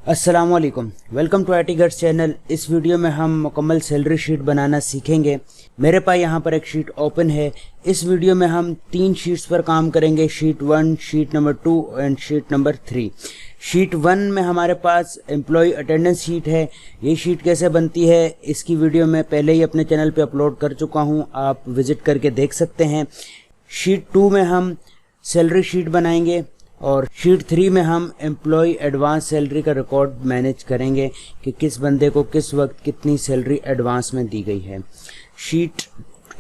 अस्सलामुअलैकुम, welcome to IT Guts channel. इस video में हम मुकम्मल सैलरी शीट बनाना सीखेंगे। मेरे पास यहाँ पर एक शीट ओपन है। इस वीडियो में हम 3 शीट्स पर काम करेंगे, sheet 1, sheet number 2 and sheet number 3। Sheet 1 में हमारे पास एम्प्लॉय अटेंडेंस शीट है। ये शीट कैसे बनती है इसकी वीडियो मैं पहले ही अपने चैनल पर अपलोड कर चुका हूँ, आप विजिट करके देख सकते हैं। शीट 2 में हम सैलरी शीट बनाएंगे और शीट 3 में हम एम्प्लॉय एडवांस सैलरी का रिकॉर्ड मैनेज करेंगे कि किस बंदे को किस वक्त कितनी सैलरी एडवांस में दी गई है।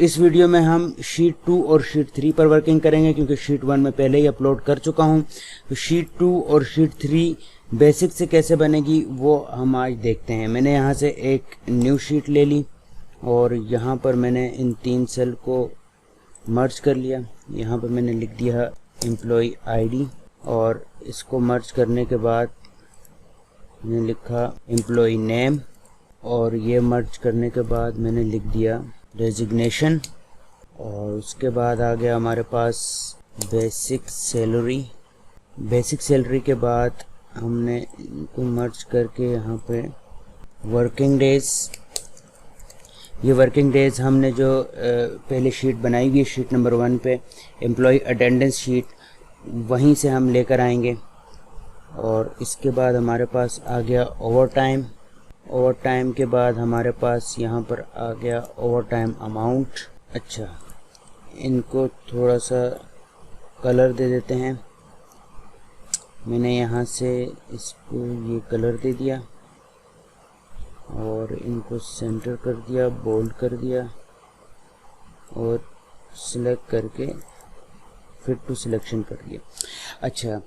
इस वीडियो में हम शीट 2 और शीट 3 पर वर्किंग करेंगे क्योंकि शीट 1 में पहले ही अपलोड कर चुका हूं। तो शीट 2 और शीट 3 बेसिक से कैसे बनेगी वो हम आज देखते हैं। मैंने यहाँ से एक न्यू शीट ले ली और यहाँ पर मैंने इन 3 सेल को मर्ज कर लिया। यहाँ पर मैंने लिख दिया एम्प्लॉय ID और इसको मर्ज करने के बाद मैंने लिखा एम्प्लॉय नेम और ये मर्ज करने के बाद मैंने लिख दिया डेजिग्नेशन और उसके बाद आ गया हमारे पास बेसिक सैलरी। बेसिक सैलरी के बाद हमने इनको मर्ज करके यहाँ पे वर्किंग डेज, ये वर्किंग डेज हमने जो पहले शीट बनाई हुई है शीट नंबर 1 पे एम्प्लॉय अटेंडेंस शीट, वहीं से हम लेकर आएंगे। और इसके बाद हमारे पास आ गया ओवर टाइम। ओवर टाइम के बाद हमारे पास यहाँ पर आ गया ओवर टाइम अमाउंट। अच्छा, इनको थोड़ा सा कलर दे देते हैं। मैंने यहाँ से इसको ये कलर दे दिया और इनको सेंटर कर दिया, बोल्ड कर दिया और सिलेक्ट करके फिट टू सिलेक्शन कर दिया। अच्छा,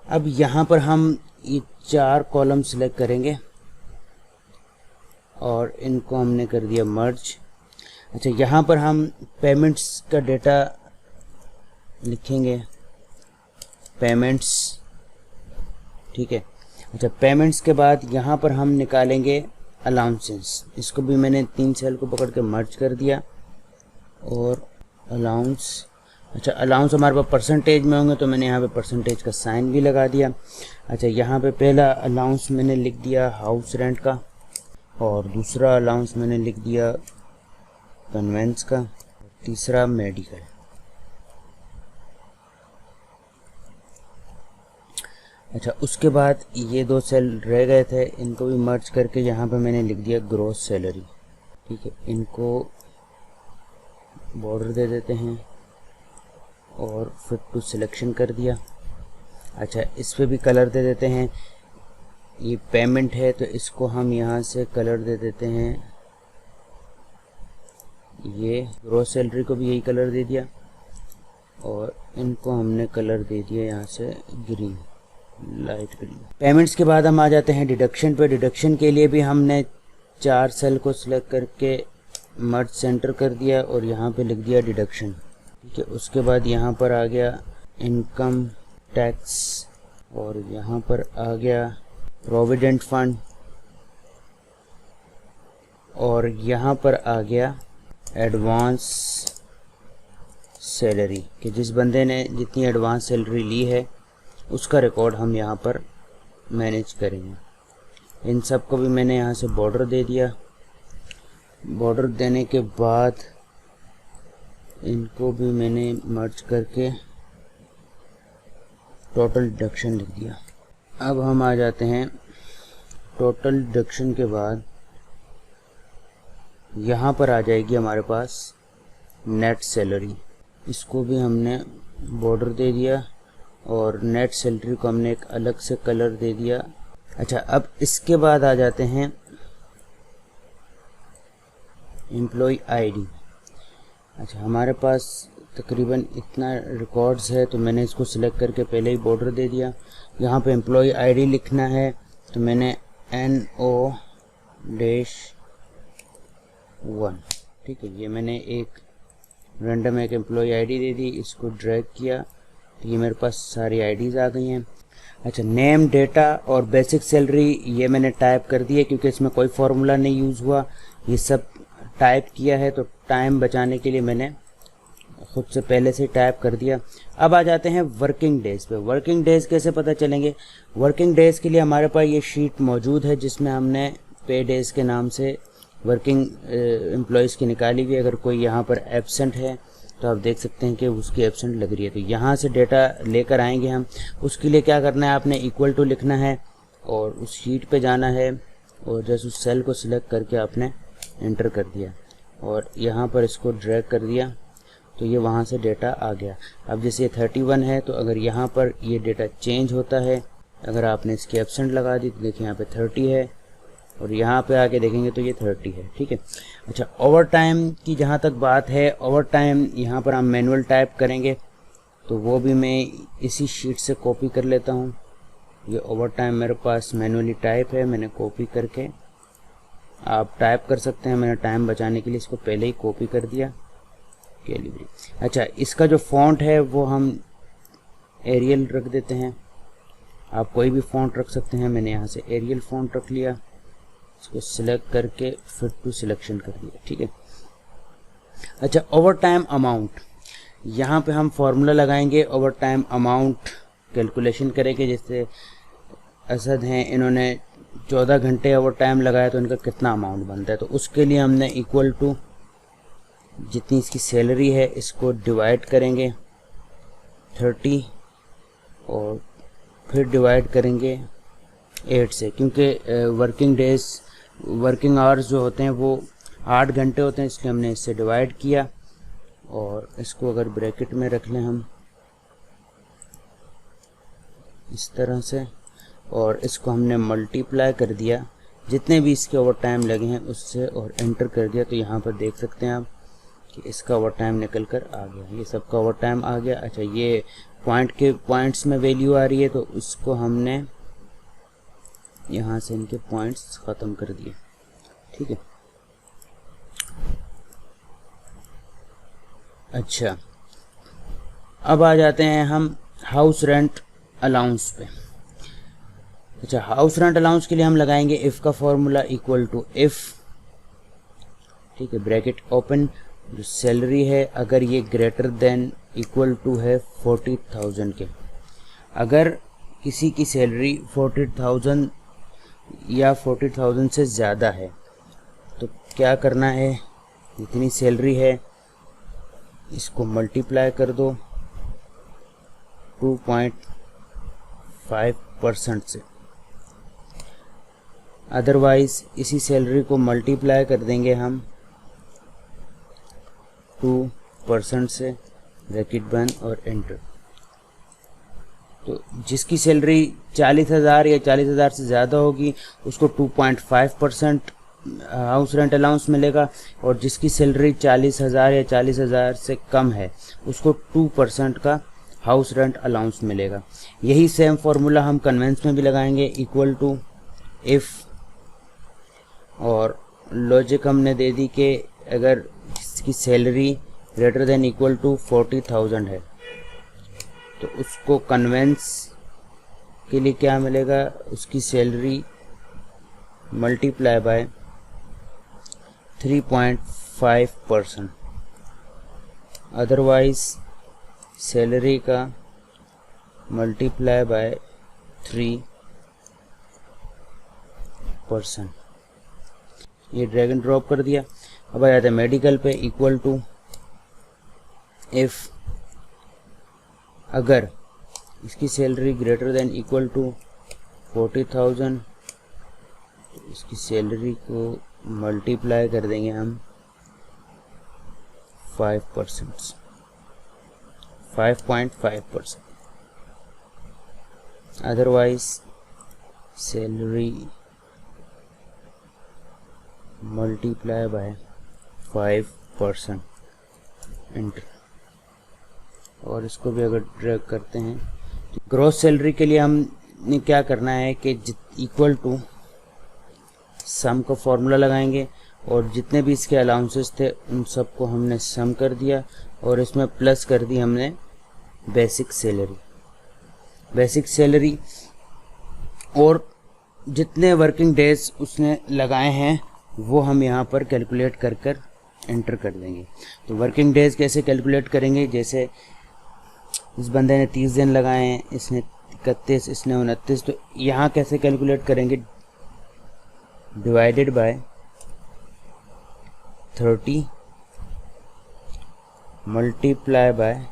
अब यहाँ पर हम ये 4 कॉलम सिलेक्ट करेंगे और इनको हमने कर दिया मर्ज। अच्छा, यहाँ पर हम पेमेंट्स का डेटा लिखेंगे, पेमेंट्स, ठीक है। अच्छा, पेमेंट्स के बाद यहाँ पर हम निकालेंगे अलाउंसेस। इसको भी मैंने 3 सेल को पकड़ के मर्ज कर दिया और अलाउंस। अच्छा, अलाउंस हमारे पास परसेंटेज में होंगे तो मैंने यहाँ पे परसेंटेज का साइन भी लगा दिया। अच्छा, यहाँ पे पहला अलाउंस मैंने लिख दिया हाउस रेंट का और दूसरा अलाउंस मैंने लिख दिया कन्वेंस का, तीसरा मेडिकल। अच्छा, उसके बाद ये 2 सेल रह गए थे, इनको भी मर्ज करके यहाँ पे मैंने लिख दिया ग्रॉस सैलरी, ठीक है। इनको बॉर्डर दे देते हैं और फिट टू सिलेक्शन कर दिया। अच्छा, इस पे भी कलर दे देते हैं। ये पेमेंट है तो इसको हम यहाँ से कलर दे देते हैं, ये ग्रॉस सैलरी को भी यही कलर दे दिया और इनको हमने कलर दे दिया यहाँ से ग्रीन, लाइट ग्रीन। पेमेंट्स के बाद हम आ जाते हैं डिडक्शन पे। डिडक्शन के लिए भी हमने 4 सेल को सिलेक्ट करके मर्ज सेंटर कर दिया और यहाँ पे लिख दिया डिडक्शन, ठीक है। उसके बाद यहाँ पर आ गया इनकम टैक्स और यहाँ पर आ गया प्रोविडेंट फंड और यहाँ पर आ गया एडवांस सैलरी कि जिस बंदे ने जितनी एडवांस सैलरी ली है उसका रिकॉर्ड हम यहाँ पर मैनेज करेंगे। इन सब को भी मैंने यहाँ से बॉर्डर दे दिया। बॉर्डर देने के बाद इनको भी मैंने मर्ज करके टोटल डिडक्शन लिख दिया। अब हम आ जाते हैं टोटल डिडक्शन के बाद यहाँ पर आ जाएगी हमारे पास नेट सैलरी। इसको भी हमने बॉर्डर दे दिया और नेट सैलरी को हमने एक अलग से कलर दे दिया। अच्छा, अब इसके बाद आ जाते हैं एम्प्लॉय ID। अच्छा, हमारे पास तकरीबन इतना रिकॉर्ड्स है तो मैंने इसको सिलेक्ट करके पहले ही बॉर्डर दे दिया। यहाँ पे एम्प्लॉय ID लिखना है तो मैंने NO-1, ठीक है। ये मैंने एक रैंडम एक एम्प्लॉय ID दे दी, इसको ड्रैग किया तो ये मेरे पास सारी IDs आ गई हैं। अच्छा, नेम, डेटा और बेसिक सैलरी ये मैंने टाइप कर दिया क्योंकि इसमें कोई फार्मूला नहीं यूज़ हुआ, ये सब टाइप किया है। तो टाइम बचाने के लिए मैंने खुद से पहले से टाइप कर दिया। अब आ जाते हैं वर्किंग डेज़ पे। वर्किंग डेज़ कैसे पता चलेंगे? वर्किंग डेज़ के लिए हमारे पास ये शीट मौजूद है जिसमें हमने पे डेज़ के नाम से वर्किंग एम्प्लॉयज़ की निकाली हुई। अगर कोई यहाँ पर एब्सेंट है तो आप देख सकते हैं कि उसकी एब्सेंट लग रही है, तो यहाँ से डेटा लेकर आएंगे हम। उसके लिए क्या करना है, आपने इक्वल टू लिखना है और उस शीट पे जाना है और जैसे उस सेल को सिलेक्ट करके आपने एंटर कर दिया और यहाँ पर इसको ड्रैग कर दिया तो ये वहाँ से डेटा आ गया। अब जैसे 31 है तो अगर यहाँ पर ये डेटा चेंज होता है, अगर आपने इसकी एब्सेंट लगा दी तो देखिए यहाँ पे 30 है और यहाँ पे आके देखेंगे तो ये 30 है। ठीक है। अच्छा, ओवर टाइम की जहाँ तक बात है, ओवर टाइम यहाँ पर हम मैनुअल टाइप करेंगे तो वो भी मैं इसी शीट से कॉपी कर लेता हूँ। ये ओवर टाइम मेरे पास मैनुअली टाइप है, मैंने कॉपी करके, आप टाइप कर सकते हैं, मैंने टाइम बचाने के लिए इसको पहले ही कॉपी कर दिया। कैलिब्री। अच्छा, इसका जो फ़ॉन्ट है वो हम एरियल रख देते हैं, आप कोई भी फ़ॉन्ट रख सकते हैं। मैंने यहाँ से एरियल फ़ॉन्ट रख लिया, इसको सिलेक्ट करके फिट टू सिलेक्शन कर दिया। ठीक है। अच्छा, ओवर टाइम अमाउंट, यहाँ पे हम फॉर्मूला लगाएंगे। ओवर टाइम अमाउंट कैलकुलेशन करेंगे। जैसे असद हैं, इन्होंने 14 घंटे ओवर टाइम लगाया तो इनका कितना अमाउंट बनता है, तो उसके लिए हमने इक्वल टू जितनी इसकी सैलरी है इसको डिवाइड करेंगे 30 और फिर डिवाइड करेंगे 8 से, क्योंकि वर्किंग आवर्स जो होते हैं वो 8 घंटे होते हैं, इसलिए हमने इससे डिवाइड किया। और इसको अगर ब्रैकेट में रख लें हम इस तरह से, और इसको हमने मल्टीप्लाई कर दिया जितने भी इसके ओवर टाइम लगे हैं उससे और एंटर कर दिया, तो यहाँ पर देख सकते हैं आप कि इसका ओवर टाइम निकल कर आ गया, ये सबका ओवर टाइम आ गया। अच्छा, ये पॉइंट्स में वैल्यू आ रही है तो उसको हमने यहाँ से इनके पॉइंट्स ख़त्म कर दिए। ठीक है। अच्छा, अब आ जाते हैं हम हाउस रेंट अलाउंस पे। अच्छा, हाउस रेंट अलाउंस के लिए हम लगाएंगे इफ़ का फॉर्मूला इक्वल टू इफ़, ठीक है, ब्रैकेट ओपन, जो सैलरी है अगर ये ग्रेटर देन इक्वल टू है 40,000 के, अगर किसी की सैलरी 40,000 या 40,000 से ज़्यादा है तो क्या करना है, जितनी सैलरी है इसको मल्टीप्लाई कर दो 2.5% से, अदरवाइज़ इसी सैलरी को मल्टीप्लाई कर देंगे हम 2% से, ब्रैकेट बंद और एंटर। तो जिसकी सैलरी 40,000 या 40,000 से ज़्यादा होगी उसको 2.5% हाउस रेंट अलाउंस मिलेगा, और जिसकी सैलरी 40,000 या 40,000 से कम है उसको 2% का हाउस रेंट अलाउंस मिलेगा। यही सेम फार्मूला हम कन्वेंस में भी लगाएंगे, इक्वल टू इफ़, और लॉजिक हमने दे दी कि अगर किसकी salary greater than equal to 40,000 है तो उसको कन्वेंस के लिए क्या मिलेगा, उसकी salary multiply by 3.5%, otherwise salary का मल्टीप्लाई बाय 3%। ये ड्रैग एंड ड्रॉप कर दिया। अब आ जाते हैं मेडिकल पे, इक्वल टू इफ़ अगर इसकी salary greater than equal to 40,000 तो इसकी सैलरी को मल्टीप्लाई कर देंगे हम 5.5%, otherwise salary multiply by 5%, enter. और इसको भी अगर ड्रैग करते हैं तो ग्रॉस सैलरी के लिए हमने क्या करना है कि इक्वल टू सम का फॉर्मूला लगाएंगे और जितने भी इसके अलाउंसेस थे उन सबको हमने सम कर दिया और इसमें प्लस कर दी हमने बेसिक सैलरी और जितने वर्किंग डेज उसने लगाए हैं वो हम यहाँ पर कैलकुलेट कर एंटर कर देंगे। तो वर्किंग डेज कैसे कैलकुलेट करेंगे, जैसे इस बंदे ने 30 दिन लगाए हैं, इसने 31, इसने 29, तो यहाँ कैसे कैलकुलेट करेंगे, डिवाइडेड बाय 30 मल्टीप्लाई बाय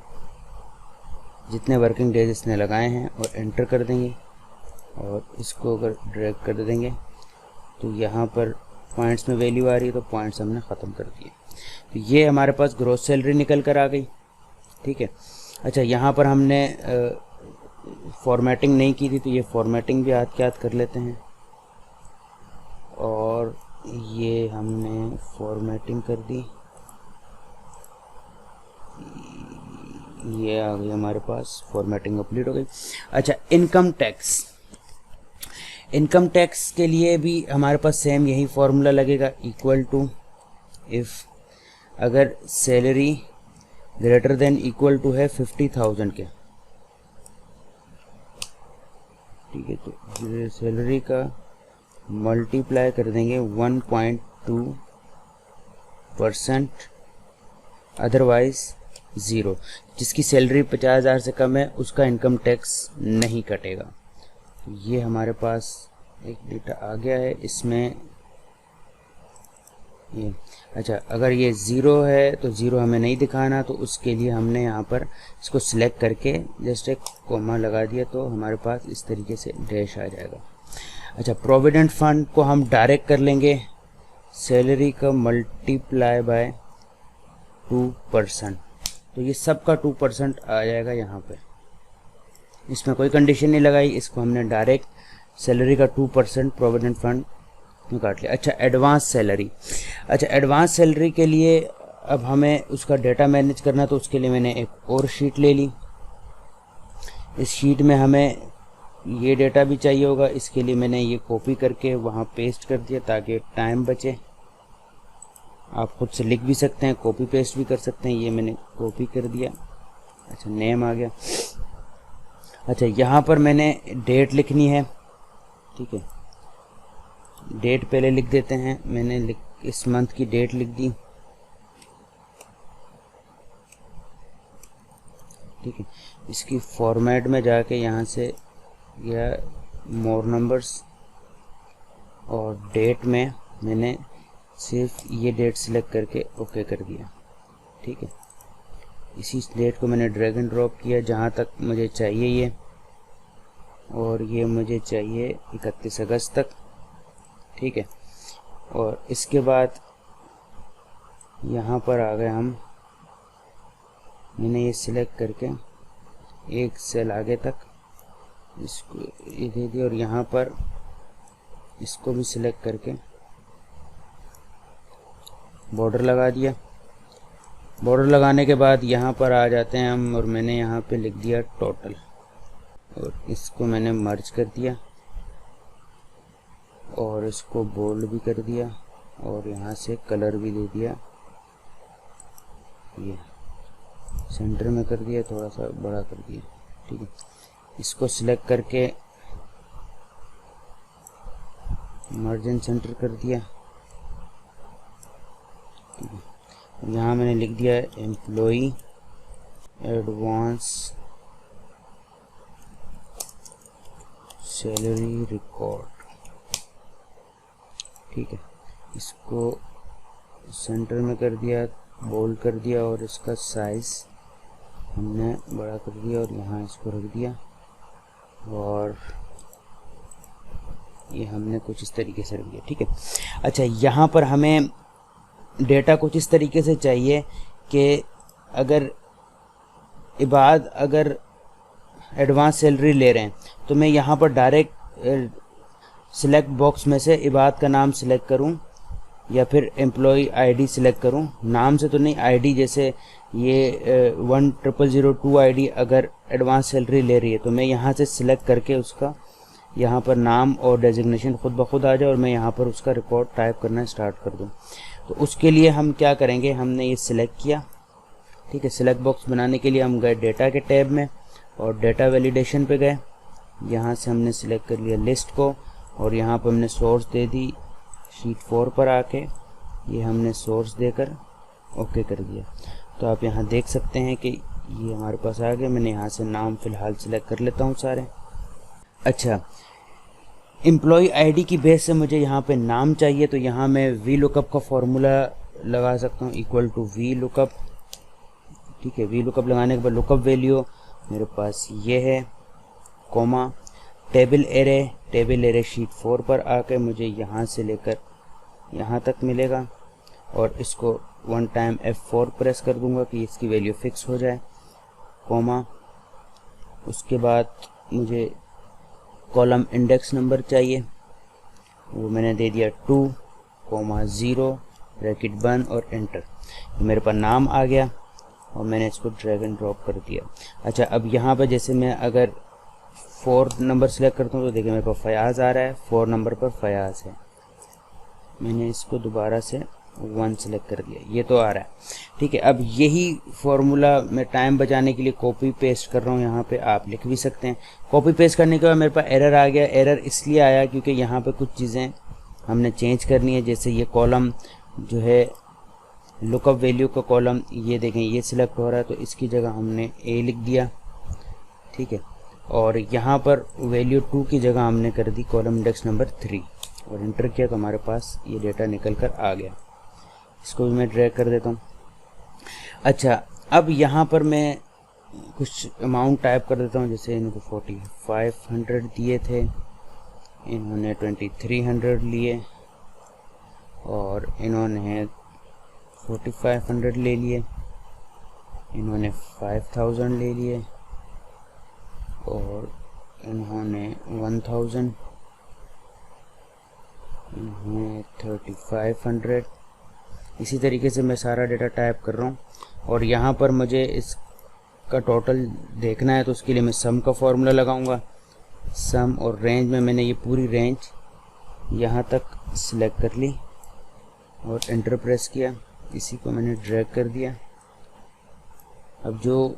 जितने वर्किंग डेज इसने लगाए हैं और एंटर कर देंगे। और इसको अगर ड्रैग कर देंगे तो यहाँ पर पॉइंट्स में वैल्यू आ रही है, तो पॉइंट्स हमने ख़त्म कर दिए। तो ये हमारे पास ग्रॉस सैलरी निकल कर आ गई। ठीक है, अच्छा यहाँ पर हमने फॉर्मेटिंग नहीं की थी, तो ये फॉर्मेटिंग भी हाथ के हाथ कर लेते हैं। और ये हमने फॉर्मेटिंग कर दी, ये आ गई हमारे पास, फॉर्मेटिंग कंप्लीट हो गई। अच्छा, इनकम टैक्स के लिए भी हमारे पास सेम यही फॉर्मूला लगेगा, इक्वल टू इफ़ अगर salary greater than equal to है 50,000 के। ठीक है, तो सैलरी का मल्टीप्लाई कर देंगे 1.2%, अदरवाइज 0। जिसकी सैलरी 50,000 से कम है उसका इनकम टैक्स नहीं कटेगा। ये हमारे पास एक डेटा आ गया है, इसमें ये अच्छा, अगर ये 0 है तो 0 हमें नहीं दिखाना, तो उसके लिए हमने यहाँ पर इसको सिलेक्ट करके जस्ट एक कॉमा लगा दिया, तो हमारे पास इस तरीके से डैश आ जाएगा। अच्छा, प्रोविडेंट फंड को हम डायरेक्ट कर लेंगे सैलरी का मल्टीप्लाई बाय 2%, तो ये सबका 2% आ जाएगा यहाँ पे। इसमें कोई कंडीशन नहीं लगाई, इसको हमने डायरेक्ट सैलरी का 2% प्रोविडेंट फंड में काट लिया। अच्छा, एडवांस सैलरी के लिए अब हमें उसका डेटा मैनेज करना, तो उसके लिए मैंने एक और शीट ले ली। इस शीट में हमें ये डेटा भी चाहिए होगा, इसके लिए मैंने ये कॉपी करके वहाँ पेस्ट कर दिया ताकि टाइम बचे। आप खुद से लिख भी सकते हैं, कॉपी पेस्ट भी कर सकते हैं, ये मैंने कॉपी कर दिया। अच्छा, नेम आ गया। अच्छा, यहाँ पर मैंने डेट लिखनी है। ठीक है, डेट पहले लिख देते हैं। मैंने इस मंथ की डेट लिख दी। ठीक है, इसकी फॉर्मेट में जाके यहाँ से या मोर नंबर्स और डेट में मैंने सिर्फ ये डेट सिलेक्ट करके ओके कर दिया। ठीक है, इसी डेट को मैंने ड्रैग एंड ड्रॉप किया जहाँ तक मुझे चाहिए ये, और ये मुझे चाहिए 31 अगस्त तक। ठीक है, और इसके बाद यहाँ पर आ गए हम, मैंने ये सिलेक्ट करके एक सेल आगे तक इसको ये दे दिया, और यहाँ पर इसको भी सिलेक्ट करके बॉर्डर लगा दिया। बॉर्डर लगाने के बाद यहाँ पर आ जाते हैं हम, और मैंने यहाँ पे लिख दिया टोटल, और इसको मैंने मर्ज कर दिया और इसको बोल्ड भी कर दिया, और यहाँ से कलर भी दे दिया, ये सेंटर में कर दिया, थोड़ा सा बड़ा कर दिया। ठीक है, इसको सिलेक्ट करके मर्ज एंड सेंटर कर दिया। ठीक है, यहाँ मैंने लिख दिया एम्प्लॉई एडवांस सैलरी रिकॉर्ड। ठीक है, इसको सेंटर में कर दिया, बोल्ड कर दिया, और इसका साइज हमने बड़ा कर दिया और यहाँ इसको रख दिया, और ये हमने कुछ इस तरीके से रख दिया। ठीक है, अच्छा, यहाँ पर हमें डेटा कुछ इस तरीके से चाहिए कि अगर इबाद अगर एडवांस सैलरी ले रहे हैं, तो मैं यहाँ पर डायरेक्ट सिलेक्ट बॉक्स में से इबाद का नाम सिलेक्ट करूँ या फिर एम्प्लॉई आईडी सिलेक्ट करूं, नाम से तो नहीं, आईडी, जैसे ये 100002 आईडी अगर एडवांस सैलरी ले रही है, तो मैं यहाँ से सिलेक्ट करके उसका यहाँ पर नाम और डेजिग्नेशन खुद ब खुद आ जाए, और मैं यहाँ पर उसका रिकॉर्ड टाइप करना स्टार्ट कर दूँ। तो उसके लिए हम क्या करेंगे, हमने ये सिलेक्ट किया। ठीक है, सिलेक्ट बॉक्स बनाने के लिए हम गए डेटा के टैब में और डेटा वैलिडेशन पे गए। यहाँ से हमने सिलेक्ट कर लिया लिस्ट को, और यहाँ पर हमने सोर्स दे दी शीट 4 पर आके, ये हमने सोर्स देकर ओके कर दिया। तो आप यहाँ देख सकते हैं कि ये हमारे पास आ गया। मैंने यहाँ से नाम फ़िलहाल सेलेक्ट कर लेता हूँ सारे। अच्छा, एम्प्लॉय आईडी की बेस से मुझे यहाँ पे नाम चाहिए, तो यहाँ मैं वी लुकअप का फॉर्मूला लगा सकता हूँ, इक्वल टू वी लुकअप। ठीक है, वी लुकअप लगाने के बाद लुकअप वैल्यू मेरे पास ये है, कॉमा टेबल एरे शीट 4 पर आकर मुझे यहाँ से लेकर यहाँ तक मिलेगा, और इसको वन टाइम F4 प्रेस कर दूंगा कि इसकी वैल्यू फिक्स हो जाए, कॉमा उसके बाद मुझे कॉलम इंडेक्स नंबर चाहिए, वो मैंने दे दिया 2,0 ब्रैकेट बंद और एंटर। मेरे पास नाम आ गया और मैंने इसको ड्रैग एंड ड्रॉप कर दिया। अच्छा, अब यहाँ पर जैसे मैं अगर 4 नंबर सेलेक्ट करता हूँ तो देखिए मेरे पास फयाज़ आ रहा है, 4 नंबर पर फयाज़ है। मैंने इसको दोबारा से 1 सेलेक्ट कर दिया, ये तो आ रहा है। ठीक है, अब यही फार्मूला मैं टाइम बचाने के लिए कॉपी पेस्ट कर रहा हूँ, यहाँ पे आप लिख भी सकते हैं। कॉपी पेस्ट करने के बाद मेरे पास एरर आ गया। एरर इसलिए आया क्योंकि यहाँ पे कुछ चीज़ें हमने चेंज करनी है, जैसे ये कॉलम जो है लुकअप वैल्यू का कॉलम, ये देखें ये सिलेक्ट हो रहा है, तो इसकी जगह हमने ए लिख दिया। ठीक है, और यहाँ पर वैल्यू 2 की जगह हमने कर दी कॉलम इंडेक्स नंबर 3 और इंटर किया तो हमारे पास ये डेटा निकल कर आ गया। इसको भी मैं ड्रैग कर देता हूँ। अच्छा, अब यहाँ पर मैं कुछ अमाउंट टाइप कर देता हूँ, जैसे इनको 4500 दिए थे, इन्होंने 2300 लिए और इन्होंने 4500 ले लिए, इन्होंने 5000 ले लिए और इन्होंने 1000, इन्होंने 3500। इसी तरीके से मैं सारा डेटा टाइप कर रहा हूँ और यहाँ पर मुझे इसका टोटल देखना है, तो उसके लिए मैं सम का फॉर्मूला लगाऊंगा। सम और रेंज में मैंने ये पूरी रेंज यहाँ तक सिलेक्ट कर ली और एंटर प्रेस किया। इसी को मैंने ड्रैग कर दिया। अब जो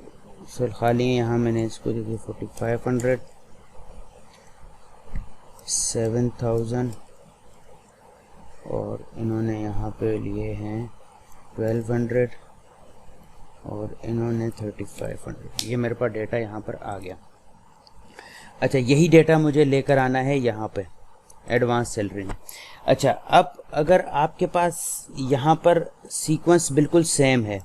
सेल खाली है यहाँ मैंने इसको देखिए 4500, 7000 और इन्होंने यहाँ पे लिए हैं 1200 और इन्होंने 3500। ये मेरे पास डेटा यहाँ पर आ गया। अच्छा, यही डेटा मुझे लेकर आना है यहाँ पे एडवांस सैलरी में। अच्छा, अब अगर आपके पास यहाँ पर सीक्वेंस बिल्कुल सेम है,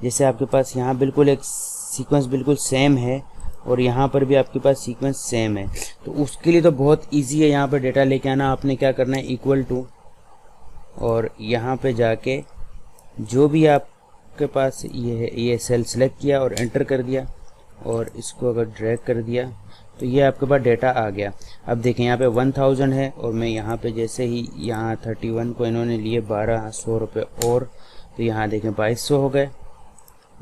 जैसे आपके पास यहाँ बिल्कुल एक सीक्वेंस बिल्कुल सेम है और यहाँ पर भी आपके पास सीक्वेंस सेम है, तो उसके लिए तो बहुत इजी है यहाँ पर डेटा लेके आना। आपने क्या करना है, इक्वल टू और यहाँ पे जाके जो भी आपके पास ये है ये सेल सेलेक्ट किया और एंटर कर दिया और इसको अगर ड्रैग कर दिया तो ये आपके पास डेटा आ गया। अब देखें यहाँ पे 1000 है और मैं यहाँ पे जैसे ही यहाँ 31 को इन्होंने लिए 1200 रुपये और, तो यहाँ देखें 2200 हो गए,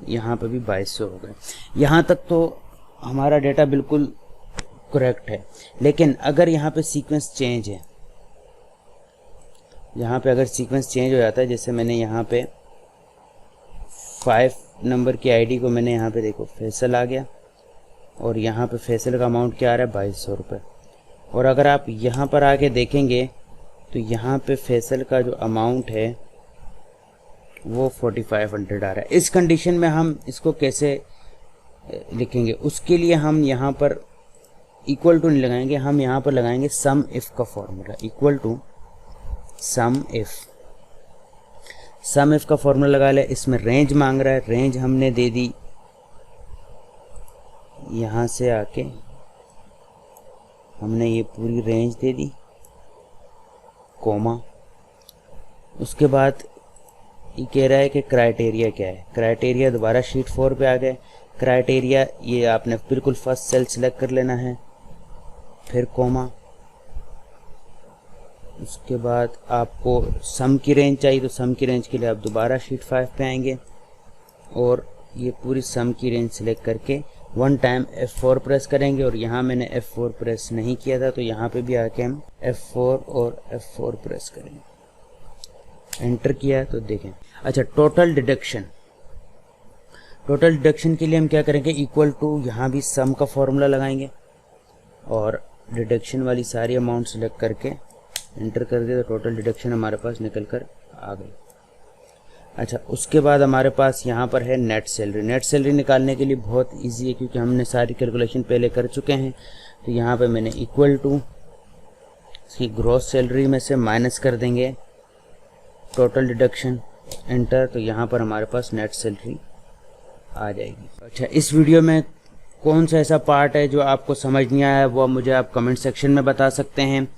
यहाँ पे भी 2200 हो गए। यहाँ तक तो हमारा डेटा बिल्कुल करेक्ट है। लेकिन अगर यहाँ पे सीक्वेंस चेंज है, यहाँ पे अगर सीक्वेंस चेंज हो जाता है, जैसे मैंने यहाँ पे 5 नंबर की आईडी को मैंने यहाँ पे देखो फैसल आ गया और यहाँ पे फैसल का अमाउंट क्या आ रहा है 2200 रुपये, और अगर आप यहाँ पर आके देखेंगे तो यहाँ पे फैसल का जो अमाउंट है वो 4500 आ रहा है। इस कंडीशन में हम इसको कैसे लिखेंगे, उसके लिए हम यहाँ पर इक्वल टू नहीं लगाएंगे, हम यहाँ पर लगाएंगे सम इफ़ का formula, equal to sum if का फॉर्मूला लगा लिया। इसमें रेंज मांग रहा है, रेंज हमने दे दी यहाँ से आके हमने ये पूरी रेंज दे दी, कोमा। उसके बाद ये कह रहा है कि क्राइटेरिया क्या है। क्राइटेरिया दोबारा शीट 4 पे आ गए। क्राइटेरिया ये आपने बिल्कुल फर्स्ट सेल सेलेक्ट कर लेना है, फिर कोमा। उसके बाद आपको सम की रेंज चाहिए, तो सम की रेंज के लिए आप दोबारा शीट 5 पे आएंगे और ये पूरी सम की रेंज सेलेक्ट करके वन टाइम F4 प्रेस करेंगे। और यहाँ मैंने F4 प्रेस नहीं किया था, तो यहाँ पे भी आके हम F4 और F4 प्रेस करेंगे, एंटर किया तो देखें। अच्छा, टोटल डिडक्शन के लिए हम क्या करेंगे, इक्वल टू यहाँ भी सम का फॉर्मूला लगाएंगे और डिडक्शन वाली सारी अमाउंट सेलेक्ट करके एंटर कर दिया, तो टोटल डिडक्शन हमारे पास निकल कर आ गई। अच्छा, उसके बाद हमारे पास यहाँ पर है नेट सैलरी। नेट सैलरी निकालने के लिए बहुत इजी है क्योंकि हमने सारी कैलकुलेशन पहले कर चुके हैं। तो यहाँ पे मैंने इक्वल टू इसकी ग्रॉस सैलरी में से माइनस कर देंगे टोटल डिडक्शन, एंटर। तो यहाँ पर हमारे पास नेट सैलरी आ जाएगी। अच्छा, इस वीडियो में कौन सा ऐसा पार्ट है जो आपको समझ नहीं आया वो मुझे आप कमेंट सेक्शन में बता सकते हैं।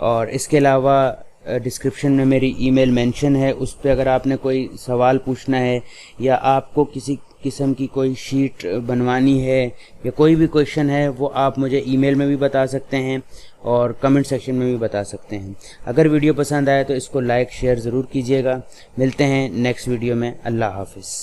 और इसके अलावा डिस्क्रिप्शन में मेरी ईमेल मेंशन है, उस पर अगर आपने कोई सवाल पूछना है या आपको किसी किस्म की कोई शीट बनवानी है या कोई भी क्वेश्चन है वो आप मुझे ईमेल में भी बता सकते हैं और कमेंट सेक्शन में भी बता सकते हैं। अगर वीडियो पसंद आए तो इसको लाइक शेयर ज़रूर कीजिएगा। मिलते हैं नेक्स्ट वीडियो में। अल्लाह हाफिज़।